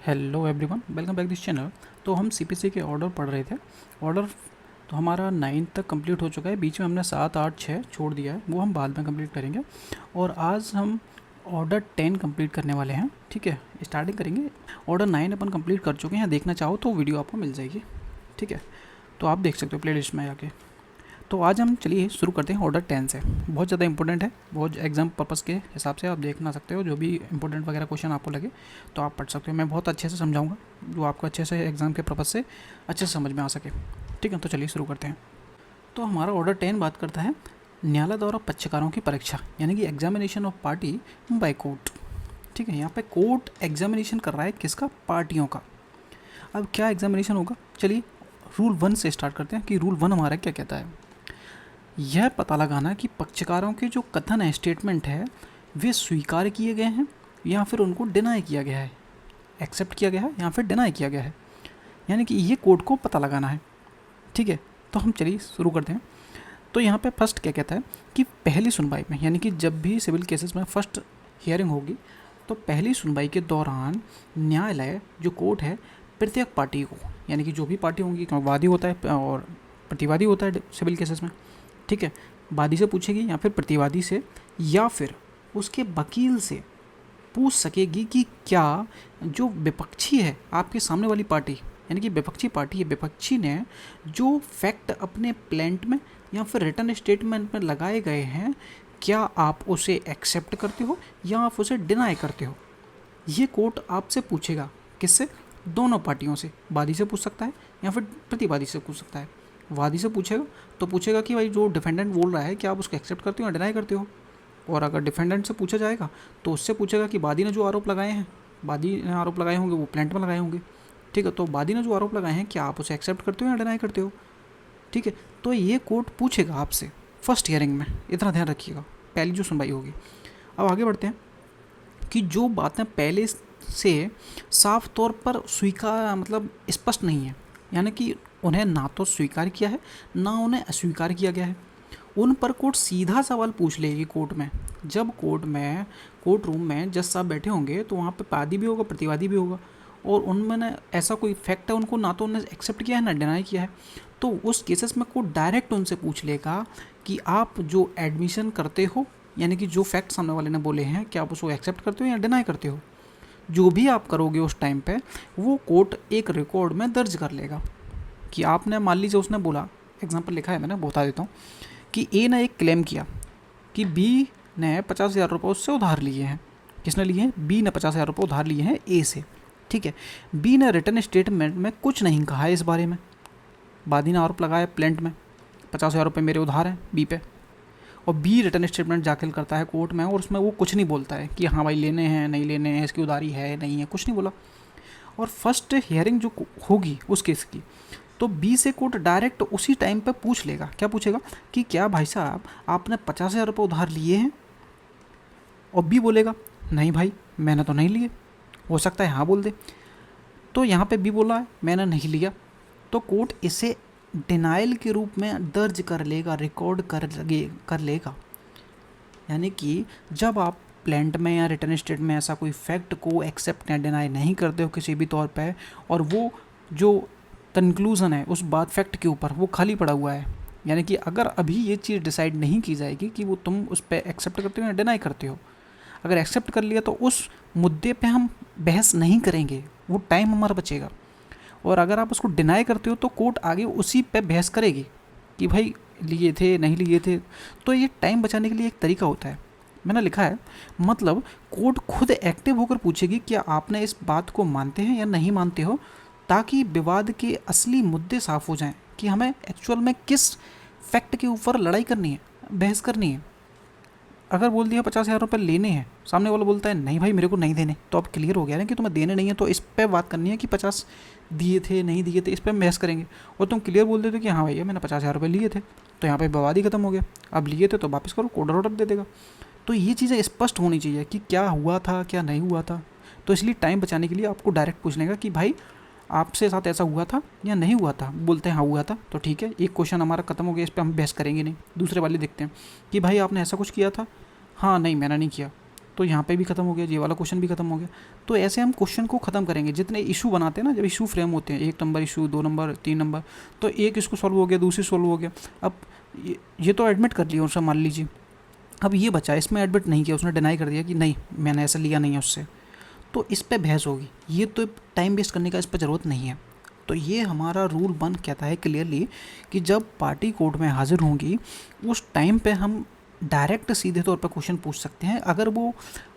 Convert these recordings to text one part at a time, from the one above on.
Hello everyone, welcome back this channel. तो हम CPC के ऑर्डर पढ़ रहे थे। ऑर्डर तो हमारा 9 तक कंप्लीट हो चुका है। बीच में हमने 7, 8, 6 छोड़ दिया है, वो हम बाद में कंप्लीट करेंगे। और आज हम ऑर्डर 10 कंप्लीट करने वाले हैं। ठीक है, स्टार्टिंग करेंगे। ऑर्डर 9 अपन कंप्लीट कर चुके हैं। देखना चाहो तो वीडियो आपको मिल जाएगी। ठीक है, तो आप देख सकते हो प्ले लिस्ट में आके। तो आज हम चलिए शुरू करते हैं ऑर्डर 10 से। बहुत ज़्यादा इंपॉर्टेंट है, बहुत एग्जाम पर्पस के हिसाब से आप देखना सकते हो। जो भी इंपॉर्टेंट वगैरह क्वेश्चन आपको लगे तो आप पढ़ सकते हो। मैं बहुत अच्छे से समझाऊंगा जो आपको अच्छे से एग्जाम के पर्पस से अच्छे से समझ में आ सके। ठीक है, तो चलिए शुरू करते हैं। तो हमारा ऑर्डर 10 बात करता है न्यायालय द्वारा पक्षकारों की परीक्षा, यानी कि examination of party by court. ठीक है, यहाँ पे कोर्ट एग्जामिनेशन कर रहा है किसका? पार्टियों का। अब क्या एग्जामिनेशन होगा, चलिए रूल 1 से स्टार्ट करते हैं कि रूल 1 हमारा क्या कहता है। यह पता लगाना कि पक्षकारों के जो कथन है, स्टेटमेंट है, वे स्वीकार किए गए हैं या फिर उनको डिनाई किया गया है, एक्सेप्ट किया गया है या फिर डिनाई किया गया है। यानी कि ये कोर्ट को पता लगाना है। ठीक है, तो हम चलिए शुरू करते हैं। तो यहाँ पे फर्स्ट क्या कहता है कि पहली सुनवाई में, यानी कि जब भी सिविल केसेस में फर्स्ट हियरिंग होगी तो पहली सुनवाई के दौरान न्यायालय जो कोर्ट है प्रत्येक पार्टी को, यानी कि जो भी पार्टी होंगी, वादी होता है और प्रतिवादी होता है सिविल केसेस में। ठीक है, वादी से पूछेगी या फिर प्रतिवादी से या फिर उसके वकील से पूछ सकेगी कि क्या जो विपक्षी है, आपके सामने वाली पार्टी, यानी कि विपक्षी पार्टी है, विपक्षी ने जो फैक्ट अपने प्लेंट में या फिर रिटर्न स्टेटमेंट में लगाए गए हैं, क्या आप उसे एक्सेप्ट करते हो या आप उसे डिनाई करते हो। ये कोर्ट आपसे पूछेगा। किससे? दोनों पार्टियों से। वादी से पूछ सकता है या फिर प्रतिवादी से पूछ सकता है। वादी से पूछेगा तो पूछेगा कि भाई जो डिफेंडेंट बोल रहा है क्या आप उसको एक्सेप्ट करते हो या डिनाई करते हो। और अगर डिफेंडेंट से पूछा जाएगा तो उससे पूछेगा कि वादी ने जो आरोप लगाए हैं, वादी ने आरोप लगाए होंगे वो प्लेंट में लगाए होंगे। ठीक है, तो वादी ने जो आरोप लगाए हैं क्या आप उसे एक्सेप्ट करते हो या डिनाई करते हो। ठीक है, तो ये कोर्ट पूछेगा आपसे फर्स्ट हियरिंग में, इतना ध्यान रखिएगा, पहली जो सुनवाई होगी। अब आगे बढ़ते हैं कि जो बातें पहले से साफ तौर पर स्वीकार मतलब स्पष्ट नहीं है, यानी कि उन्हें ना तो स्वीकार किया है ना उन्हें अस्वीकार किया गया है, उन पर कोर्ट सीधा सवाल पूछ लेगी कोर्ट में। जब कोर्ट रूम में जज साहब बैठे होंगे तो वहाँ पे वादी भी होगा, प्रतिवादी भी होगा, और उनमें ने ऐसा कोई फैक्ट है उनको ना तो उन्हें एक्सेप्ट किया है ना डिनाई किया है, तो उस केसेस में कोर्ट डायरेक्ट उनसे पूछ लेगा कि आप जो एडमिशन करते हो, यानी कि जो फैक्ट सामने वाले ने बोले हैं, क्या आप उसको एक्सेप्ट करते हो या डिनाई करते हो। जो भी आप करोगे उस टाइम पे वो कोर्ट एक रिकॉर्ड में दर्ज कर लेगा कि आपने, मान लीजिए उसने बोला, एग्जांपल लिखा है मैंने, बता देता हूँ कि ए ने एक क्लेम किया कि बी ने 50,000 रुपये उससे उधार लिए हैं। किसने लिए हैं? बी ने 50,000 रुपये उधार लिए हैं ए से। ठीक है, बी ने रिटर्न स्टेटमेंट में कुछ नहीं कहा है इस बारे में। वादी ने आरोप लगाया प्लेंट में 50,000 रुपये मेरे उधार हैं बी पे, और बी रिटर्न स्टेटमेंट दाखिल करता है कोर्ट में और उसमें वो कुछ नहीं बोलता है कि हाँ भाई लेने हैं नहीं लेने हैं, इसकी उधारी है नहीं है, कुछ नहीं बोला। और फर्स्ट हियरिंग जो होगी उस केस की, तो बी से कोर्ट डायरेक्ट उसी टाइम पे पूछ लेगा। क्या पूछेगा कि क्या भाई साहब आपने 50,000 रुपये उधार लिए हैं, और बी बोलेगा नहीं भाई मैंने तो नहीं लिए। हो सकता है हाँ बोल दे, तो यहाँ पे बी बोला है मैंने नहीं लिया, तो कोर्ट इसे डिनाइल के रूप में दर्ज कर लेगा, रिकॉर्ड कर लेगा। यानी कि जब आप प्लेंट में या रिटर्न स्टेट में ऐसा कोई फैक्ट को एक्सेप्ट या डिनाई नहीं करते हो किसी भी तौर पे, और वो जो कंक्लूज़न है उस बात फैक्ट के ऊपर वो खाली पड़ा हुआ है, यानी कि अगर अभी ये चीज़ डिसाइड नहीं की जाएगी कि वो तुम उस पर एक्सेप्ट करते हो या डिनाई करते हो, अगर एक्सेप्ट कर लिया तो उस मुद्दे पे हम बहस नहीं करेंगे, वो टाइम हमारा बचेगा। और अगर आप उसको डिनाई करते हो तो कोर्ट आगे उसी पे बहस करेगी कि भाई लिए थे नहीं लिए थे। तो ये टाइम बचाने के लिए एक तरीका होता है, मैंने लिखा है, मतलब कोर्ट खुद एक्टिव होकर पूछेगी क्या आपने इस बात को मानते हैं या नहीं मानते हो, ताकि विवाद के असली मुद्दे साफ हो जाएं कि हमें एक्चुअल में किस फैक्ट के ऊपर लड़ाई करनी है, बहस करनी है। अगर बोल दिया 50,000 रुपये लेने हैं, सामने वाला बोलता है नहीं भाई मेरे को नहीं देने, तो अब क्लियर हो गया ना कि तुम्हें देने नहीं है, तो इस पर बात करनी है कि 50 दिए थे नहीं दिए थे, इस पर बहस करेंगे। और तुम क्लियर बोल देते कि हाँ भैया मैंने 50,000 रुपये लिए थे, तो यहाँ पे विवाद ही खत्म हो गया। अब लिए थे तो वापस करो, कोर्ट ऑर्डर दे देगा। तो ये चीज़ें स्पष्ट होनी चाहिए कि क्या हुआ था क्या नहीं हुआ था। तो इसलिए टाइम बचाने के लिए आपको डायरेक्ट पूछ लेगा कि भाई आपसे साथ ऐसा हुआ था या नहीं हुआ था। बोलते हैं हाँ हुआ था, तो ठीक है, एक क्वेश्चन हमारा खत्म हो गया, इस पर हम बहस करेंगे नहीं। दूसरे वाले देखते हैं कि भाई आपने ऐसा कुछ किया था, हाँ नहीं मैंने नहीं किया, तो यहाँ पे भी ख़त्म हो गया, ये वाला क्वेश्चन भी ख़त्म हो गया। तो ऐसे हम क्वेश्चन को ख़त्म करेंगे। जितने इशू बनाते हैं ना, जब इशू फ्रेम होते हैं, 1 नंबर इशू, 2 नंबर, 3 नंबर, तो एक इसको सॉल्व हो गया, दूसरी सॉल्व हो गया। अब ये तो एडमिट कर लिया उसने, मान लीजिए। अब ये बचा, इसमें एडमिट नहीं किया, उसने डिनाई कर दिया कि नहीं मैंने ऐसा लिया नहीं है उससे, तो इस पर बहस होगी। ये तो टाइम वेस्ट करने का इस पर ज़रूरत नहीं है। तो ये हमारा रूल 1 कहता है क्लियरली कि जब पार्टी कोर्ट में हाजिर होंगी उस टाइम पे हम डायरेक्ट सीधे तौर पर क्वेश्चन पूछ सकते हैं, अगर वो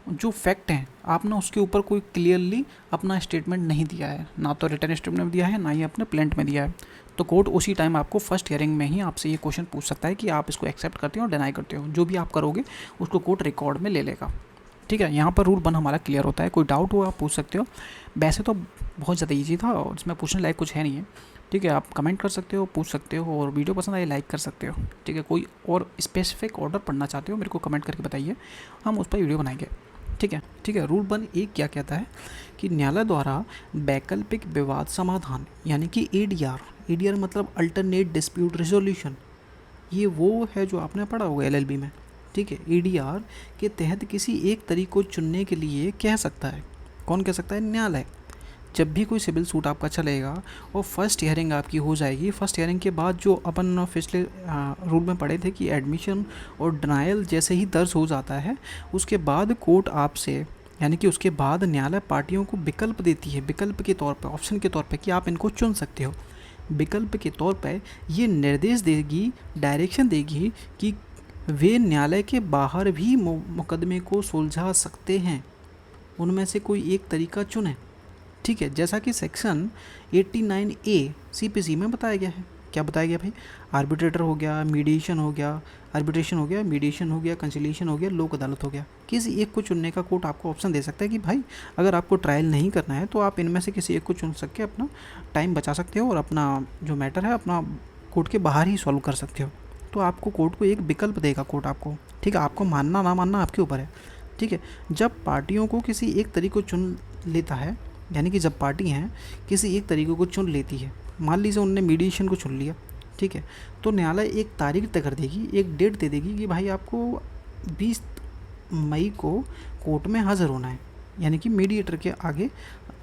जो फैक्ट हैं आपने उसके ऊपर कोई क्लियरली अपना स्टेटमेंट नहीं दिया है, ना तो रिटर्न स्टेटमेंट में दिया है, ना ही अपने प्लेंट में दिया है, तो कोर्ट उसी टाइम आपको फर्स्ट हियरिंग में ही आपसे ये क्वेश्चन पूछ सकता है कि आप इसको एक्सेप्ट करते हो और डिनाई करते हो। जो भी आप करोगे उसको कोर्ट रिकॉर्ड में ले लेगा। ठीक है, यहाँ पर रूल 1 हमारा क्लियर होता है। कोई डाउट हो आप पूछ सकते हो। वैसे तो बहुत ज़्यादा ईजी था और इसमें पूछने लायक कुछ है नहीं है। ठीक है, आप कमेंट कर सकते हो, पूछ सकते हो, और वीडियो पसंद आए लाइक कर सकते हो। ठीक है, कोई और स्पेसिफिक ऑर्डर पढ़ना चाहते हो मेरे को कमेंट करके बताइए, हम उस पर वीडियो बनाएंगे। ठीक है। ठीक है, रूल 1 क्या कहता है कि न्यायालय द्वारा वैकल्पिक विवाद समाधान यानी कि एडीआर मतलब अल्टरनेट डिस्प्यूट रेजोल्यूशन, ये वो है जो आपने पढ़ा होगा एलएलबी में। ठीक है, एडीआर के तहत किसी एक तरीके को चुनने के लिए कह सकता है, कौन कह सकता है? न्यायालय। जब भी कोई सिविल सूट आपका चलेगा और फर्स्ट हियरिंग आपकी हो जाएगी, फर्स्ट हियरिंग के बाद जो अपन पिछले रूल में पढ़े थे कि एडमिशन और डिनायल जैसे ही दर्ज हो जाता है, उसके बाद कोर्ट आपसे यानी कि उसके बाद न्यायालय पार्टियों को विकल्प देती है, विकल्प के तौर पर, ऑप्शन के तौर पर कि आप इनको चुन सकते हो। विकल्प के तौर पर ये निर्देश देगी, डायरेक्शन देगी कि वे न्यायालय के बाहर भी मुकदमे को सुलझा सकते हैं, उनमें से कोई एक तरीका चुनें। ठीक है, जैसा कि सेक्शन 89A CPC में बताया गया है। क्या बताया गया भाई? आर्बिट्रेटर हो गया, मीडिएशन हो गया, आर्बिट्रेशन हो गया, मीडिएशन हो गया, कंसिलिएशन हो गया, लोक अदालत हो गया। किसी एक को चुनने का कोर्ट आपको ऑप्शन दे सकता है कि भाई अगर आपको ट्रायल नहीं करना है तो आप इनमें से किसी एक को चुन सकते अपना टाइम बचा सकते हो और अपना जो मैटर है अपना कोर्ट के बाहर ही सॉल्व कर सकते हो। तो आपको कोर्ट को एक विकल्प देगा कोर्ट आपको। ठीक है, आपको मानना ना मानना आपके ऊपर है। ठीक है, जब पार्टियों को किसी एक तरीके को चुन लेता है, यानी कि जब पार्टी हैं किसी एक तरीके को चुन लेती है, मान लीजिए उन्होंने मीडिएशन को चुन लिया, ठीक है, तो न्यायालय एक तारीख तय कर देगी, एक डेट दे देगी कि भाई आपको 20 मई को कोर्ट में हाज़िर होना है, यानी कि मीडिएटर के आगे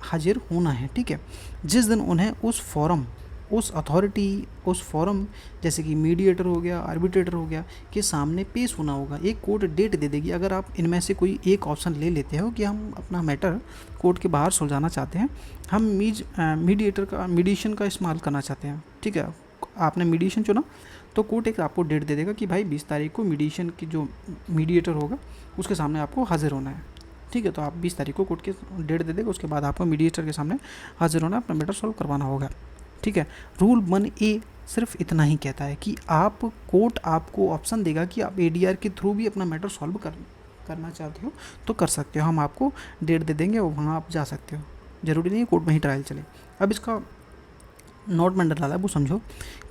हाजिर होना है। ठीक है, जिस दिन उन्हें उस फोरम, उस अथॉरिटी, उस फोरम जैसे कि मीडिएटर हो गया, आर्बिट्रेटर हो गया के सामने पेश होना होगा। एक कोर्ट डेट दे देगी। अगर आप इनमें से कोई एक ऑप्शन ले लेते हो कि हम अपना मैटर कोर्ट के बाहर सुलझाना चाहते हैं, हम मीडिएटर का, मीडिएशन का इस्तेमाल करना चाहते हैं, ठीक है, आपने मीडिएशन चुना तो कोर्ट एक आपको डेट दे देगा कि भाई 20 तारीख को मीडिएशन की जो मीडिएटर होगा उसके सामने आपको हाजिर होना है। ठीक है, तो आप 20 तारीख को कोर्ट के डेट दे देगा, उसके बाद आपको मीडिएटर के सामने हाजिर होना है, अपना मैटर सॉल्व करवाना होगा। ठीक है, रूल 1A सिर्फ इतना ही कहता है कि आप कोर्ट आपको ऑप्शन देगा कि आप एडीआर के थ्रू भी अपना मैटर सॉल्व करना चाहते हो तो कर सकते हो, हम आपको डेट दे देंगे और वहाँ आप जा सकते हो, ज़रूरी नहीं है कोर्ट में ही ट्रायल चले। अब इसका नोट में डाला है वो समझो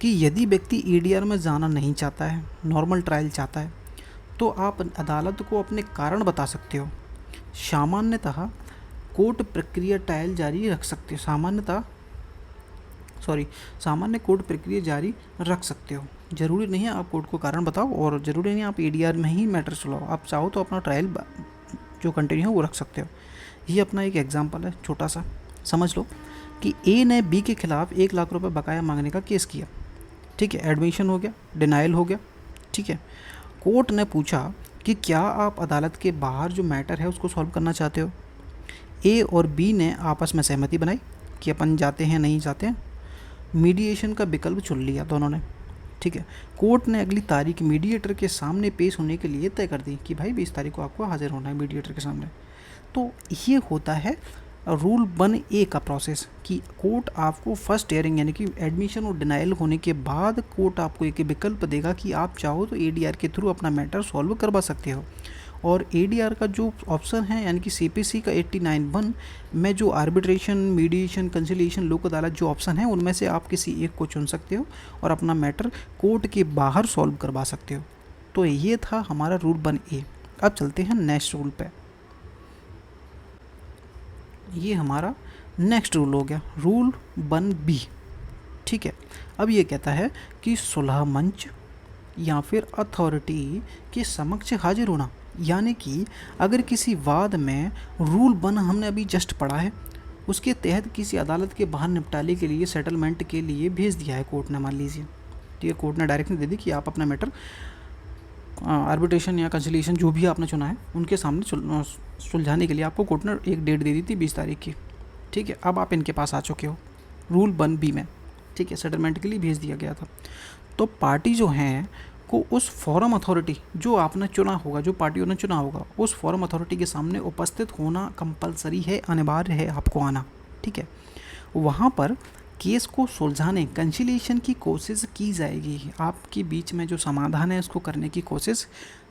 कि यदि व्यक्ति एडीआर में जाना नहीं चाहता है, नॉर्मल ट्रायल चाहता है, तो आप अदालत को अपने कारण बता सकते हो। सामान्यतः कोर्ट प्रक्रिया ट्रायल जारी रख सकते हो, सामान्य कोर्ट प्रक्रिया जारी रख सकते हो। ज़रूरी नहीं है आप कोर्ट को कारण बताओ और ज़रूरी नहीं है आप एडीआर में ही मैटर चलाओ, आप चाहो तो अपना ट्रायल जो कंटिन्यू है वो रख सकते हो। ये अपना एक एग्जांपल है छोटा सा, समझ लो कि ए ने बी के खिलाफ 1 लाख रुपए बकाया मांगने का केस किया। ठीक है, एडमिशन हो गया, डिनाइल हो गया। ठीक है, कोर्ट ने पूछा कि क्या आप अदालत के बाहर जो मैटर है उसको सॉल्व करना चाहते हो। ए और बी ने आपस में सहमति बनाई कि अपन जाते हैं नहीं जाते हैं, मीडिएशन का विकल्प चुन लिया दोनों ने। ठीक है, कोर्ट ने अगली तारीख मीडिएटर के सामने पेश होने के लिए तय कर दी कि भाई 20 तारीख को आपको हाजिर होना है मीडिएटर के सामने। तो ये होता है रूल 1A का प्रोसेस कि कोर्ट आपको फर्स्ट हियरिंग यानी कि एडमिशन और डिनाइल होने के बाद कोर्ट आपको एक विकल्प देगा कि आप चाहो तो एडीआर के थ्रू अपना मैटर सॉल्व करवा सकते हो। और एडीआर का जो ऑप्शन है यानी कि सीपीसी का 89(1) में जो आर्बिट्रेशन, मीडिएशन, कंसिलिएशन, लोक अदालत जो ऑप्शन है उनमें से आप किसी एक को चुन सकते हो और अपना मैटर कोर्ट के बाहर सॉल्व करवा सकते हो। तो ये था हमारा रूल 1A। अब चलते हैं नेक्स्ट रूल पे। ये हमारा नेक्स्ट रूल हो गया, रूल 1B। ठीक है, अब ये कहता है कि सुलह मंच या फिर अथॉरिटी के समक्ष हाजिर होना यानी कि अगर किसी वाद में रूल 1 हमने अभी जस्ट पढ़ा है, उसके तहत किसी अदालत के बाहर निपटारे के लिए, सेटलमेंट के लिए भेज दिया है कोर्ट ने, मान लीजिए, ठीक है, कोर्ट ने डायरेक्शन दे दी कि आप अपना मैटर आर्बिट्रेशन या कंसिलिएशन जो भी आपने चुना है उनके सामने सुलझाने के लिए आपको कोर्ट ने एक डेट दे दी थी 20 तारीख की, ठीक है। अब आप इनके पास आ चुके हो रूल 1B में, ठीक है, सेटलमेंट के लिए भेज दिया गया था। तो पार्टी जो हैं को उस फॉरम अथॉरिटी जो आपने चुना होगा, जो पार्टियों ने चुना होगा, उस फॉरम अथॉरिटी के सामने उपस्थित होना कंपलसरी है, अनिवार्य है आपको आना, ठीक है। वहाँ पर केस को सुलझाने, कंसिलिएशन की कोशिश की जाएगी, आपके बीच में जो समाधान है उसको करने की कोशिश,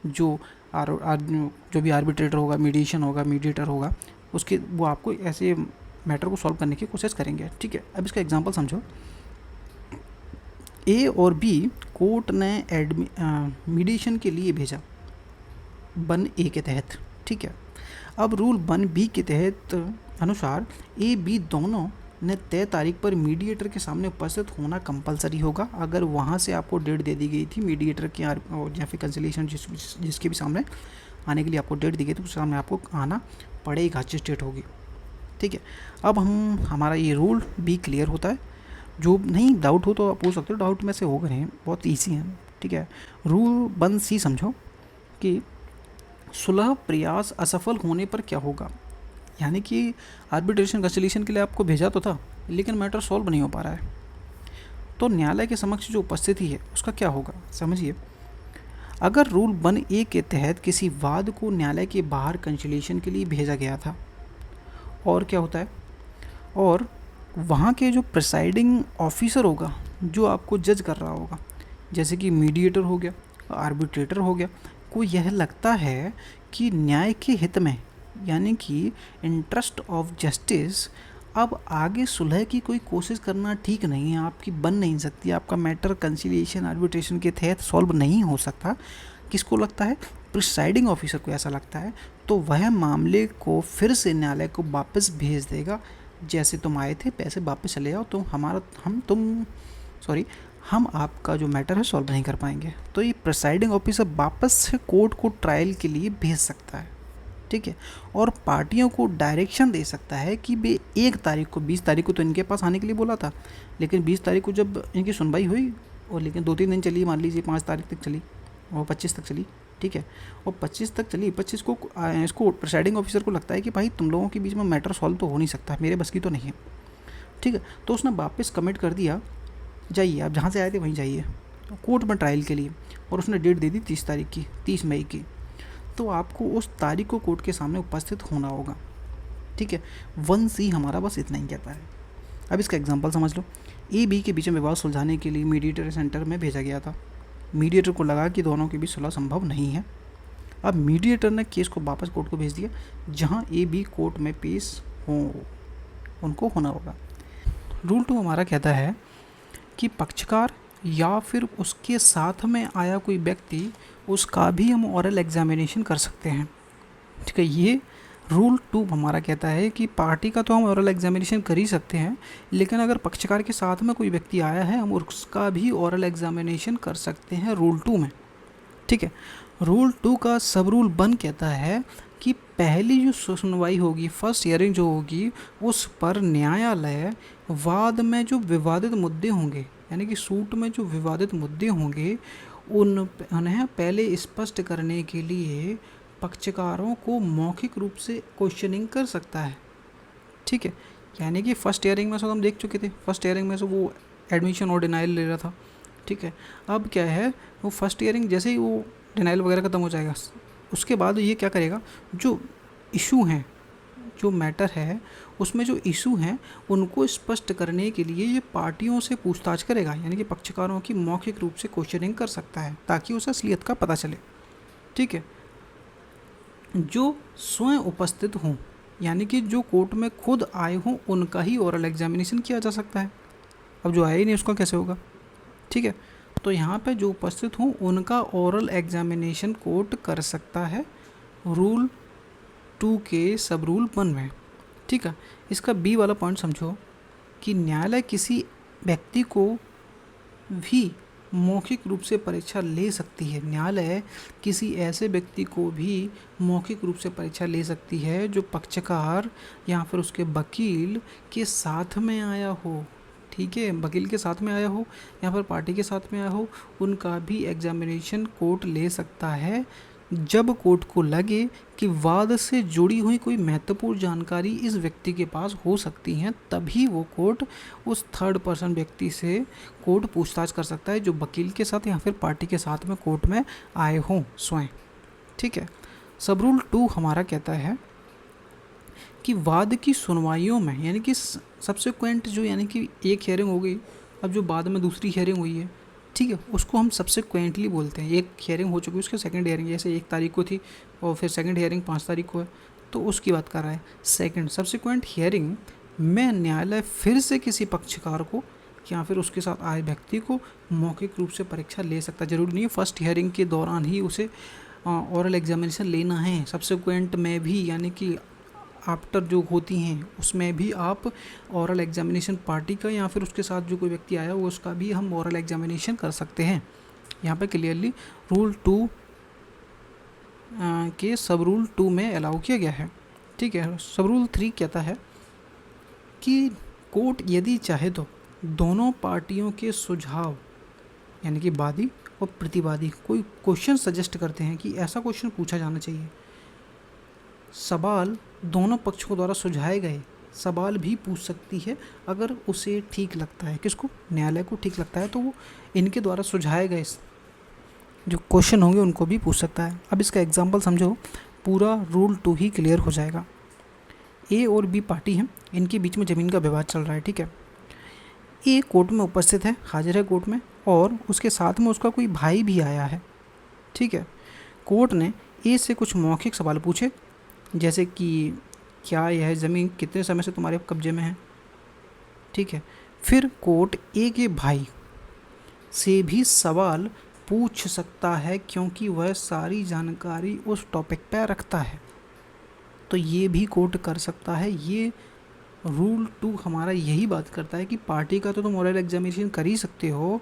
जो भी आर्बिट्रेटर होगा, मीडिएशन होगा, मीडिएटर होगा, उसके वो आपको ऐसे मैटर को सॉल्व करने की कोशिश करेंगे, ठीक है। अब इसका एग्जांपल समझो। ए और बी कोर्ट ने मीडिएशन के लिए भेजा 1A के तहत, ठीक है। अब रूल 1B के तहत अनुसार ए बी दोनों ने तय तारीख पर मीडिएटर के सामने उपस्थित होना कंपलसरी होगा। अगर वहाँ से आपको डेट दे दी गई थी मीडिएटर के या फिर कंसिलिएशन जिसके भी सामने आने के लिए आपको डेट दी गई थी, उसके सामने आपको आना पड़ेगा, जिस डेट होगी, ठीक है। अब हमारा ये रूल बी क्लियर होता है। जो नहीं डाउट हो तो आप पूछ सकते हो, डाउट में से हो गए हैं, बहुत ईजी है, ठीक है। रूल 1C समझो कि सुलह प्रयास असफल होने पर क्या होगा, यानी कि आर्बिट्रेशन कंसिलिएशन के लिए आपको भेजा तो था लेकिन मैटर सॉल्व नहीं हो पा रहा है, तो न्यायालय के समक्ष जो उपस्थिति है उसका क्या होगा, समझिए। अगर रूल 1A के तहत किसी वाद को न्यायालय के बाहर कंसिलिएशन के लिए भेजा गया था, और क्या होता है, और वहाँ के जो प्रिसाइडिंग ऑफिसर होगा, जो आपको जज कर रहा होगा, जैसे कि मीडिएटर हो गया, आर्बिट्रेटर हो गया, को यह लगता है कि न्याय के हित में, यानी कि इंटरेस्ट ऑफ जस्टिस, अब आगे सुलह की कोई कोशिश करना ठीक नहीं है, आपकी बन नहीं सकती, आपका मैटर कंसिलिएशन आर्बिट्रेशन के तहत सॉल्व नहीं हो सकता। किसको लगता है? प्रिसाइडिंग ऑफिसर को ऐसा लगता है, तो वह मामले को फिर से न्यायालय को वापस भेज देगा, जैसे तुम आए थे पैसे वापस चले जाओ, तो हम आपका जो मैटर है सॉल्व नहीं कर पाएंगे। तो ये प्रिसाइडिंग ऑफिसर वापस से कोर्ट को ट्रायल के लिए भेज सकता है, ठीक है, और पार्टियों को डायरेक्शन दे सकता है कि वे 1 तारीख को, 20 तारीख को तो इनके पास आने के लिए बोला था, लेकिन 20 तारीख को जब इनकी सुनवाई हुई, और लेकिन 2-3 दिन चली, मान लीजिए 5 तारीख तक चली और 25 तक चली, ठीक है, और 25 तक चली, 25 को इसको प्रिसाइडिंग ऑफिसर को लगता है कि भाई तुम लोगों के बीच में मैटर सॉल्व तो हो नहीं सकता, मेरे बस की तो नहीं है, ठीक है, तो उसने वापस कमिट कर दिया, जाइए आप जहाँ से आए थे वहीं जाइए कोर्ट में ट्रायल के लिए, और उसने डेट दे दी 30 तारीख की, 30 मई की, तो आपको उस तारीख को कोर्ट के सामने उपस्थित होना होगा, ठीक है। 1C हमारा बस इतना ही कहता है। अब इसका एग्जांपल समझ लो। ए बी के बीच में विवाद सुलझाने के लिए मीडिएटर सेंटर में भेजा गया था। मीडिएटर को लगा कि दोनों के बीच सुलह संभव नहीं है। अब मीडिएटर ने केस को वापस कोर्ट को भेज दिया, जहां ए बी कोर्ट में पेश हो, उनको होना होगा। रूल 2 हमारा कहता है कि पक्षकार या फिर उसके साथ में आया कोई व्यक्ति, उसका भी हम ऑरल एग्जामिनेशन कर सकते हैं, ठीक है। ये रूल 2 हमारा कहता है कि पार्टी का तो हम ऑरल एग्जामिनेशन कर ही सकते हैं, लेकिन अगर पक्षकार के साथ में कोई व्यक्ति आया है, हम उसका भी ऑरल एग्जामिनेशन कर सकते हैं रूल 2 में, ठीक है। रूल 2 का सब रूल 1 कहता है कि पहली जो सुनवाई होगी, फर्स्ट हियरिंग जो होगी, उस पर न्यायालय वाद में जो विवादित मुद्दे होंगे, यानी कि सूट में जो विवादित मुद्दे होंगे, उन्हें पहले स्पष्ट करने के लिए पक्षकारों को मौखिक रूप से क्वेश्चनिंग कर सकता है, ठीक है। यानी कि फर्स्ट हियरिंग में से हम देख चुके थे, फर्स्ट हियरिंग में से वो एडमिशन और डिनाइल ले रहा था, ठीक है। अब क्या है, वो फर्स्ट हियरिंग जैसे ही वो डिनाइल वगैरह ख़त्म हो जाएगा, उसके बाद ये क्या करेगा, जो इशू हैं, जो मैटर है उसमें जो इशू हैं उनको स्पष्ट करने के लिए ये पार्टियों से पूछताछ करेगा, यानी कि पक्षकारों की मौखिक रूप से क्वेश्चनिंग कर सकता है, ताकि उसे असलियत का पता चले, ठीक है। जो स्वयं उपस्थित हों, यानी कि जो कोर्ट में खुद आए हों, उनका ही ओरल एग्जामिनेशन किया जा सकता है। अब जो आया ही नहीं उसका कैसे होगा, ठीक है। तो यहाँ पे जो उपस्थित हों उनका ओरल एग्जामिनेशन कोर्ट कर सकता है रूल 2 के सब रूल 1 में, ठीक है। इसका बी वाला पॉइंट समझो कि न्यायालय किसी व्यक्ति को भी मौखिक रूप से परीक्षा ले सकती है। न्यायालय किसी ऐसे व्यक्ति को भी मौखिक रूप से परीक्षा ले सकती है जो पक्षकार या फिर उसके वकील के साथ में आया हो। ठीक है, वकील के साथ में आया हो या फिर पार्टी के साथ में आया हो, उनका भी एग्जामिनेशन कोर्ट ले सकता है जब कोर्ट को लगे कि वाद से जुड़ी हुई कोई महत्वपूर्ण जानकारी इस व्यक्ति के पास हो सकती है, तभी वो कोर्ट उस थर्ड पर्सन व्यक्ति से कोर्ट पूछताछ कर सकता है जो वकील के साथ या फिर पार्टी के साथ में कोर्ट में आए हों स्वयं। ठीक है, सब रूल 2 हमारा कहता है कि वाद की सुनवाइयों में, यानी कि सबसेक्वेंट जो, यानी कि एक हियरिंग हो गई, अब जो बाद में दूसरी हियरिंग हुई है, ठीक है, उसको हम सबसेक्वेंटली बोलते हैं। एक हियरिंग हो चुकी है, उसके सेकंड हियरिंग, जैसे 1 तारीख को थी और फिर सेकंड हियरिंग 5 तारीख को है, तो उसकी बात कर रहा है। सेकंड सबसेक्वेंट हियरिंग में न्यायालय फिर से किसी पक्षकार को या फिर उसके साथ आए व्यक्ति को मौखिक रूप से परीक्षा ले सकता है। जरूरी नहीं है फर्स्ट हियरिंग के दौरान ही उसे ओरल एग्जामिनेशन लेना है। सबसेक्वेंट में भी, यानी कि आफ्टर जो होती हैं उसमें भी आप ओरल एग्जामिनेशन पार्टी का या फिर उसके साथ जो कोई व्यक्ति आया हो उसका भी हम ओरल एग्जामिनेशन कर सकते हैं। यहाँ पे क्लियरली रूल 2 के सब रूल 2 में अलाउ किया गया है। ठीक है, सब रूल 3 कहता है कि कोर्ट यदि चाहे तो दोनों पार्टियों के सुझाव, यानी कि वादी और प्रतिवादी कोई क्वेश्चन सजेस्ट करते हैं कि ऐसा क्वेश्चन पूछा जाना चाहिए, सवाल दोनों पक्षों द्वारा सुझाए गए सवाल भी पूछ सकती है अगर उसे ठीक लगता है। किसको? न्यायालय को ठीक लगता है तो वो इनके द्वारा सुझाए गए जो क्वेश्चन होंगे उनको भी पूछ सकता है। अब इसका एग्जांपल समझो, पूरा रूल 2 ही क्लियर हो जाएगा। ए और बी पार्टी हैं, इनके बीच में ज़मीन का विवाद चल रहा है। ठीक है, ए कोर्ट में उपस्थित है, हाजिर है कोर्ट में, और उसके साथ में उसका कोई भाई भी आया है। ठीक है, कोर्ट ने ए से कुछ मौखिक सवाल पूछे, जैसे कि क्या यह ज़मीन कितने समय से तुम्हारे कब्जे में है। ठीक है, फिर कोर्ट ए के भाई से भी सवाल पूछ सकता है क्योंकि वह सारी जानकारी उस टॉपिक पर रखता है, तो ये भी कोर्ट कर सकता है। ये रूल 2 हमारा यही बात करता है कि पार्टी का तो तुम ओरल एग्जामिनेशन कर ही सकते हो,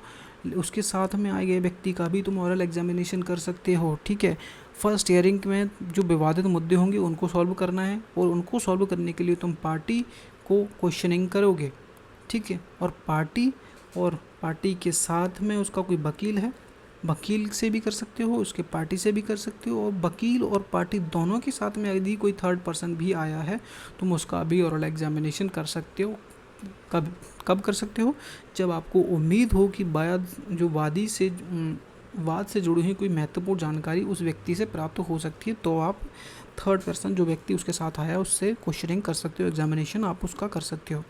उसके साथ में आए गए व्यक्ति का भी तुम ओरल एग्जामिनेशन कर सकते हो। ठीक है, फर्स्ट हियरिंग में जो विवादित मुद्दे होंगे उनको सॉल्व करना है, और उनको सॉल्व करने के लिए तुम पार्टी को क्वेश्चनिंग करोगे। ठीक है, और पार्टी के साथ में उसका कोई वकील है, वकील से भी कर सकते हो, उसके पार्टी से भी कर सकते हो, और वकील और पार्टी दोनों के साथ में यदि कोई थर्ड पर्सन भी आया है तुम उसका भी ओरल एग्जामिनेशन कर सकते हो। कब कर सकते हो? जब आपको उम्मीद हो कि वाद से जुड़ी हुई कोई महत्वपूर्ण जानकारी उस व्यक्ति से प्राप्त हो सकती है, तो आप थर्ड पर्सन जो व्यक्ति उसके साथ आया उससे क्वेश्चनिंग कर सकते हो, एग्जामिनेशन आप उसका कर सकते हो।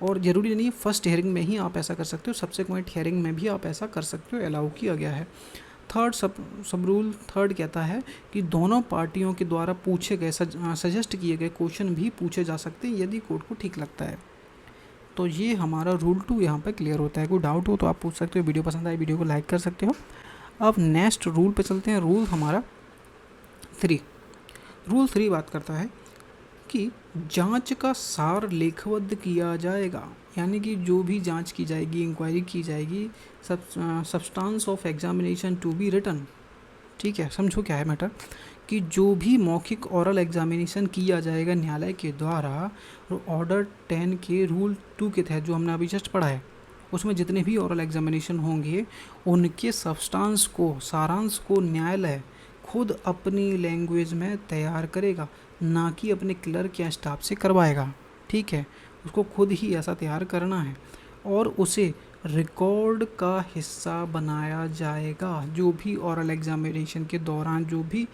और ज़रूरी नहीं है फर्स्ट हियरिंग में ही आप ऐसा कर सकते हो, सबसेक्वेंट हियरिंग में भी आप ऐसा कर सकते हो, अलाउ किया गया है। थर्ड सब रूल 3 कहता है कि दोनों पार्टियों के द्वारा पूछे गए सजेस्ट किए गए क्वेश्चन भी पूछे जा सकते हैं यदि कोर्ट को ठीक लगता है। तो ये हमारा रूल 2 यहाँ पर क्लियर होता है। कोई डाउट हो तो आप पूछ सकते हो। वीडियो पसंद आए वीडियो को लाइक कर सकते हो। अब नेक्स्ट रूल पे चलते हैं। रूल हमारा 3। रूल 3 बात करता है कि जांच का सार लेखबद्ध किया जाएगा, यानी कि जो भी जांच की जाएगी, इंक्वायरी की जाएगी, substance of examination to be written. ठीक है, समझो क्या है मैटर, कि जो भी मौखिक ओरल एग्जामिनेशन किया जाएगा न्यायालय के द्वारा, ऑर्डर 10 के रूल 2 के तहत जो हमने अभी जस्ट पढ़ा है, उसमें जितने भी ओरल एग्जामिनेशन होंगे उनके सब्सटेंस को, सारांश को न्यायालय खुद अपनी लैंग्वेज में तैयार करेगा, ना कि अपने क्लर्क या स्टाफ से करवाएगा। ठीक है, उसको खुद ही ऐसा तैयार करना है और उसे रिकॉर्ड का हिस्सा बनाया जाएगा। जो भी ओरल एग्जामिनेशन के दौरान जो भी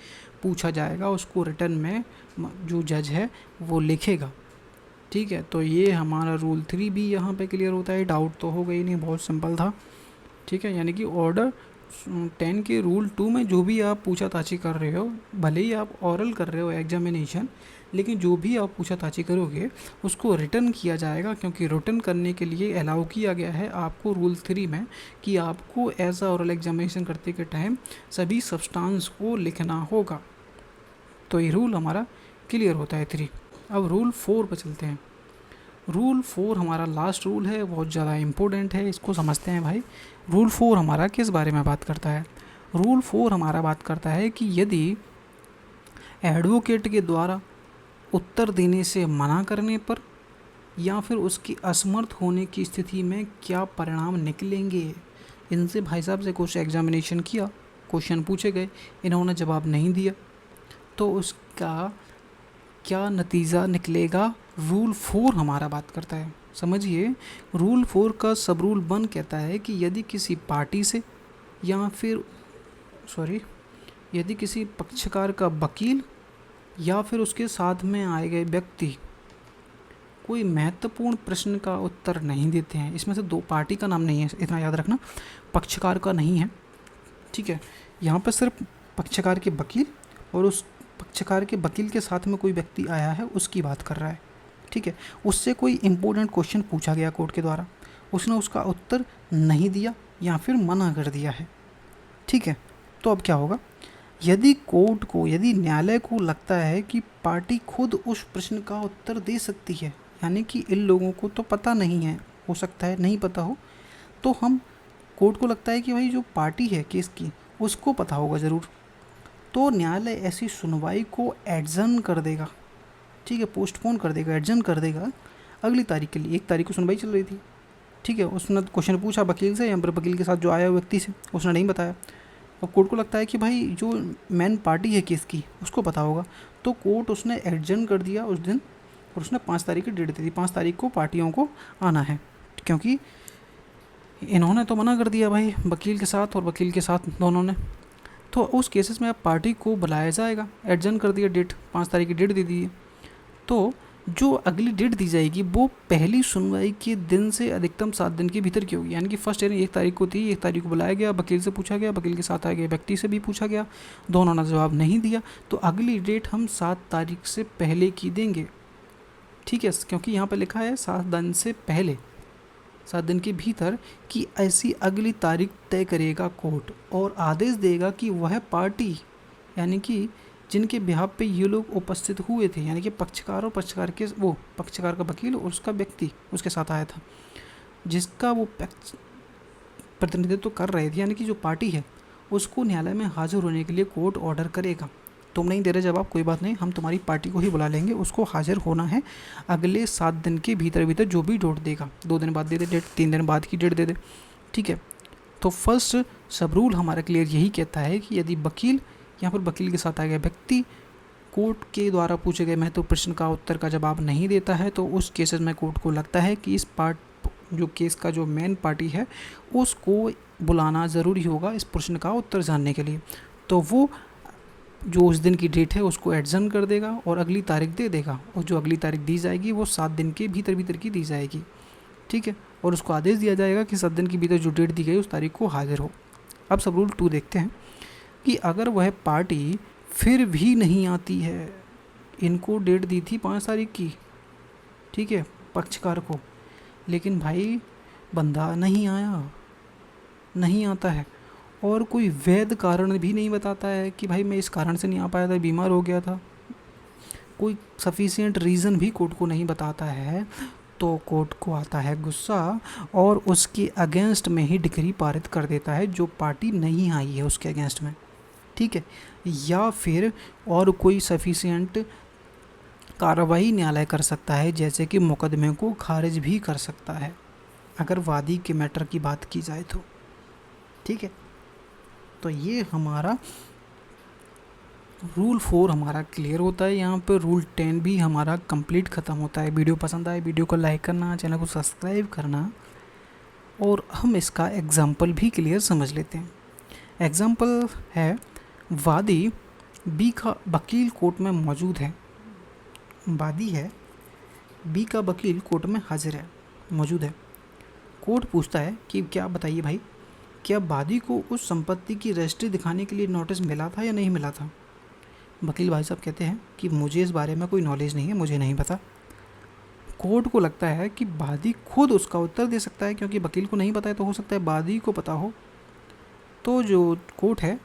पूछा जाएगा उसको रिटर्न में जो जज है वो लिखेगा। ठीक है, तो ये हमारा रूल 3 भी यहाँ पे क्लियर होता है। डाउट तो हो गई नहीं, बहुत सिंपल था। ठीक है, यानी कि ऑर्डर 10 के रूल 2 में जो भी आप पूछताछी कर रहे हो, भले ही आप ओरल कर रहे हो एग्जामिनेशन, लेकिन जो भी आप पूछताछी करोगे उसको रिटर्न किया जाएगा, क्योंकि रिटर्न करने के लिए अलाउ किया गया है आपको रूल 3 में कि आपको एज आ ओरल एग्जामिनेशन करते के टाइम सभी सब्सटेंस को लिखना होगा। तो ये रूल हमारा क्लियर होता है 3। अब रूल 4 पर चलते हैं। रूल 4 हमारा लास्ट रूल है, बहुत ज़्यादा इम्पोर्टेंट है, इसको समझते हैं भाई। रूल 4 हमारा किस बारे में बात करता है? रूल 4 हमारा बात करता है कि यदि एडवोकेट के द्वारा उत्तर देने से मना करने पर या फिर उसकी असमर्थ होने की स्थिति में क्या परिणाम निकलेंगे। इनसे भाई साहब से कुछ एग्जामिनेशन किया, क्वेश्चन पूछे गए, इन्होंने जवाब नहीं दिया, तो उसका क्या नतीजा निकलेगा। रूल 4 हमारा बात करता है, समझिए। रूल 4 का सब रूल 1 कहता है कि यदि किसी पार्टी से या फिर यदि किसी पक्षकार का वकील या फिर उसके साथ में आए गए व्यक्ति कोई महत्वपूर्ण प्रश्न का उत्तर नहीं देते हैं, इसमें से दो पार्टी का नाम नहीं है, इतना याद रखना, पक्षकार का नहीं है, ठीक है। यहाँ पर सिर्फ पक्षकार के वकील और उस पक्षकार के वकील के साथ में कोई व्यक्ति आया है उसकी बात कर रहा है, ठीक है। उससे कोई इम्पोर्टेंट क्वेश्चन पूछा गया कोर्ट के द्वारा, उसने उसका उत्तर नहीं दिया या फिर मना कर दिया है, ठीक है। तो अब क्या होगा, यदि न्यायालय को लगता है कि पार्टी खुद उस प्रश्न का उत्तर दे सकती है, यानी कि इन लोगों को तो पता नहीं है, हो सकता है नहीं पता हो, तो हम कोर्ट को लगता है कि भाई जो पार्टी है केस की उसको पता होगा ज़रूर, तो न्यायालय ऐसी सुनवाई को एडजर्न कर देगा, ठीक है, पोस्टपोन कर देगा, एडजर्न कर देगा अगली तारीख के लिए। 1 तारीख को सुनवाई चल रही थी, ठीक है, उसने क्वेश्चन पूछा वकील से या फिर वकील के साथ जो आया व्यक्ति से, उसने नहीं बताया, और कोर्ट को लगता है कि भाई जो मेन पार्टी है केस की उसको पता होगा, तो कोर्ट उसने एडजर्न कर दिया उस दिन और उसने 5 तारीख की डेट दे दी, 5 तारीख को पार्टियों को आना है, क्योंकि इन्होंने तो मना कर दिया भाई, वकील के साथ और वकील के साथ दोनों ने, तो उस केसेस में अब पार्टी को बुलाया जाएगा, एडजर्न कर दिया डेट, 5 तारीख की डेट दे दी है। तो जो अगली डेट दी जाएगी वो पहली सुनवाई के दिन से अधिकतम 7 दिन के भीतर की होगी, यानी कि फर्स्ट हेयरिंग 1 तारीख को थी, 1 तारीख को बुलाया गया, वकील से पूछा गया, वकील के साथ आए गए व्यक्ति से भी पूछा गया, दोनों ने जवाब नहीं दिया, तो अगली डेट हम 7 तारीख से पहले की देंगे, ठीक है, क्योंकि यहाँ पर लिखा है 7 दिन से पहले, 7 दिन के भीतर की ऐसी अगली तारीख तय करेगा कोर्ट और आदेश देगा कि वह पार्टी, यानी कि जिनके बिहाफ पे ये लोग उपस्थित हुए थे, यानी कि पक्षकार और पक्षकार का वकील और उसका व्यक्ति उसके साथ आया था, जिसका वो प्रतिनिधित्व कर रहे थे, यानी कि जो पार्टी है उसको न्यायालय में हाजिर होने के लिए कोर्ट ऑर्डर करेगा। तुम नहीं दे रहे जवाब, कोई बात नहीं, हम तुम्हारी पार्टी को ही बुला लेंगे, उसको हाजिर होना है अगले 7 दिन के भीतर जो भी डेट देगा, 2 दिन बाद दे दे डेट, 3 दिन बाद की डेट दे दे, ठीक है। तो फर्स्ट सब रूल हमारा क्लियर यही कहता है कि यदि वकील या फिर वकील के साथ आ गया व्यक्ति कोर्ट के द्वारा पूछे गए महत्वपूर्ण प्रश्न का उत्तर का जवाब नहीं देता है, तो उस केसेस में कोर्ट को लगता है कि इस जो केस का जो मेन पार्टी है उसको बुलाना ज़रूरी होगा इस प्रश्न का उत्तर जानने के लिए, तो वो जो उस दिन की डेट है उसको एडजर्न कर देगा और अगली तारीख दे देगा, और जो अगली तारीख दी जाएगी वो 7 दिन के भीतर की दी जाएगी, ठीक है, और उसको आदेश दिया जाएगा कि 7 दिन के भीतर जो डेट दी गई उस तारीख को हाजिर हो। अब सब रूल 2 देखते हैं कि अगर वह पार्टी फिर भी नहीं आती है, इनको डेट दी थी 5 तारीख की, ठीक है, पक्षकार को, लेकिन भाई बंदा नहीं आता है और कोई वैध कारण भी नहीं बताता है कि भाई मैं इस कारण से नहीं आ पाया था, बीमार हो गया था, कोई सफिशिएंट रीज़न भी कोर्ट को नहीं बताता है, तो कोर्ट को आता है गुस्सा और उसके अगेंस्ट में ही डिक्री पारित कर देता है जो पार्टी नहीं आई है उसके अगेंस्ट में, ठीक है, या फिर और कोई सफिशिएंट कार्रवाई न्यायालय कर सकता है, जैसे कि मुकदमे को खारिज भी कर सकता है अगर वादी के मैटर की बात की जाए तो, ठीक है। तो ये हमारा रूल 4 हमारा क्लियर होता है, यहाँ पर रूल 10 भी हमारा कंप्लीट ख़त्म होता है। वीडियो पसंद आए वीडियो को लाइक करना, चैनल को सब्सक्राइब करना, और हम इसका एग्जाम्पल भी क्लियर समझ लेते हैं। एग्जाम्पल है, वादी बी का वकील कोर्ट में मौजूद है, वादी है, बी का वकील कोर्ट में हाजिर है, मौजूद है। कोर्ट पूछता है कि क्या बताइए भाई, क्या वादी को उस संपत्ति की रजिस्ट्री दिखाने के लिए नोटिस मिला था या नहीं मिला था। वकील भाई साहब कहते हैं कि मुझे इस बारे में कोई नॉलेज नहीं है, मुझे नहीं पता। कोर्ट को लगता है कि वादी खुद उसका उत्तर दे सकता है, क्योंकि वकील को नहीं पता है तो हो सकता है वादी को पता हो। तो जो कोर्ट है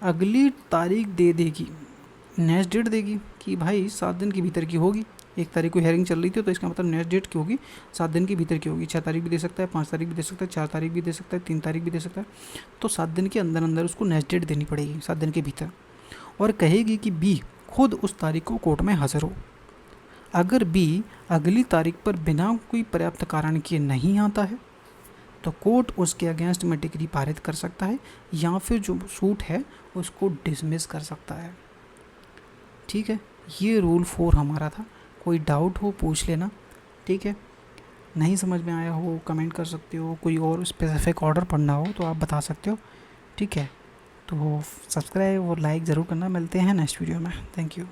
अगली तारीख दे देगी, नेक्स्ट डेट देगी कि भाई 7 दिन के भीतर की होगी, 1 तारीख को हियरिंग चल रही थी, तो इसका मतलब नेक्स्ट डेट की होगी 7 दिन के भीतर की होगी। 6 तारीख भी दे सकता है, 5 तारीख भी दे सकता है, 4 तारीख भी दे सकता है, 3 तारीख भी दे सकता है। तो 7 दिन के अंदर अंदर उसको नेक्स्ट डेट देनी पड़ेगी, 7 दिन के भीतर। और कहेगी कि बी खुद उस तारीख को कोर्ट में हाजिर हो। अगर बी अगली तारीख पर बिना कोई पर्याप्त कारण किए नहीं आता है तो कोर्ट उसके अगेंस्ट में डिग्री पारित कर सकता है या फिर जो सूट है उसको डिसमिस कर सकता है। ठीक है, ये रूल 4 हमारा था। कोई डाउट हो पूछ लेना, ठीक है। नहीं समझ में आया हो कमेंट कर सकते हो, कोई और स्पेसिफिक ऑर्डर पढ़ना हो तो आप बता सकते हो, ठीक है। तो सब्सक्राइब और लाइक ज़रूर करना। मिलते हैं नेक्स्ट वीडियो में। Thank you.